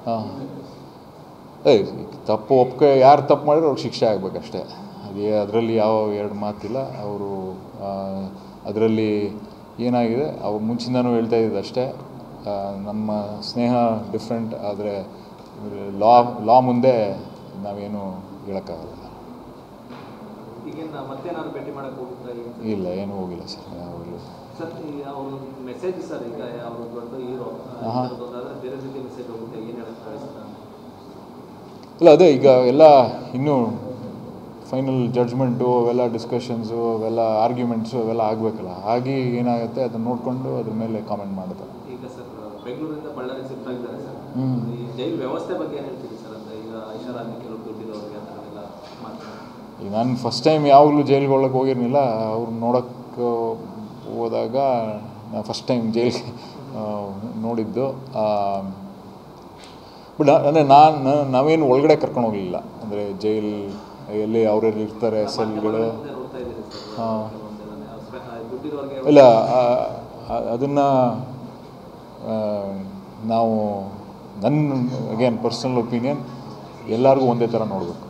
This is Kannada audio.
ಹಾಂ ತಪ್ಪು ಒಪ್ಪಿಗೆ ಯಾರು ತಪ್ಪು ಮಾಡಿದ್ರೆ ಅವ್ರಿಗೆ ಶಿಕ್ಷೆ ಆಗಬೇಕಷ್ಟೇ. ಅದರಲ್ಲಿ ಯಾವ ಎರಡು ಮಾತಿಲ್ಲ. ಅವರು ಅದರಲ್ಲಿ ಏನಾಗಿದೆ ಅವ್ರು ಮುಂಚಿಂದನೂ ಹೇಳ್ತಾ ಇದ್ದಿದ್ದು ಅಷ್ಟೇ, ನಮ್ಮ ಸ್ನೇಹ ಡಿಫ್ರೆಂಟ್, ಆದರೆ ಲಾ ಮುಂದೆ ನಾವೇನು ಹೇಳೋಕ್ಕಾಗಲ್ಲ. ಇಲ್ಲ, ಏನೂ ಹೋಗಿಲ್ಲ ಸರ್. ಇಲ್ಲ, ಅದೇ ಈಗ ಎಲ್ಲ ಇನ್ನೂ ಫೈನಲ್ ಜಡ್ಜ್ಮೆಂಟು ಅವೆಲ್ಲ ಡಿಸ್ಕಷನ್ಸು ಅವೆಲ್ಲ ಆರ್ಗ್ಯುಮೆಂಟ್ಸು ಅವೆಲ್ಲ ಆಗಬೇಕಲ್ಲ. ಆಗಿ ಏನಾಗುತ್ತೆ ಅದನ್ನು ನೋಡಿಕೊಂಡು ಅದ್ರ ಮೇಲೆ ಕಾಮೆಂಟ್ ಮಾಡ್ತಾರೆ. ಈಗ ಸರ್ ಬೆಂಗಳೂರಿಂದ ಬಳ್ಳಾರಿ ಶಿಫ್ಟ್ ಆಗಿದ್ದಾರೆ ಸರ್. ಈ ಜೈಲು ವ್ಯವಸ್ಥೆ ಬಗ್ಗೆ ಏನು ಹೇಳ್ತೀವಿ ಸರ್? ಅಂತ ಈಗ ಐಷಾರಾಮಿ ಕೆಲವು ದುಡ್ಡಿರೋರಿಗೆ ಆ ಥರ ಎಲ್ಲ ಮಾಡ್ತಾರೆ. ಈಗ ನಾನು ಫಸ್ಟ್ ಟೈಮ್ ಯಾವಾಗಲೂ ಜೈಲಿಗೆ ಒಳಗೆ ಹೋಗಿರಲಿಲ್ಲ. ಅವ್ರು ನೋಡೋಕ್ಕೆ ಹೋದಾಗ ನಾನು ಫಸ್ಟ್ ಟೈಮ್ ಜೈಲಿಗೆ ನೋಡಿದ್ದು. ಬಟ್ ಅಂದರೆ ನಾವೇನು ಒಳಗಡೆ ಕರ್ಕೊಂಡು ಹೋಗಲಿಲ್ಲ. ಅಂದರೆ ಜೈಲ್ ಎಲ್ಲಿ ಅವರೆಲ್ಲಿ ಇರ್ತಾರೆ ಸೆಲ್ಗಳು. ಹಾಂ, ಇಲ್ಲ, ಅದನ್ನು ನಾವು ನನ್ನ ಅಗೇನ್ ಪರ್ಸ್ನಲ್ ಒಪಿನಿಯನ್, ಎಲ್ಲರಿಗೂ ಒಂದೇ ಥರ ನೋಡಬೇಕು.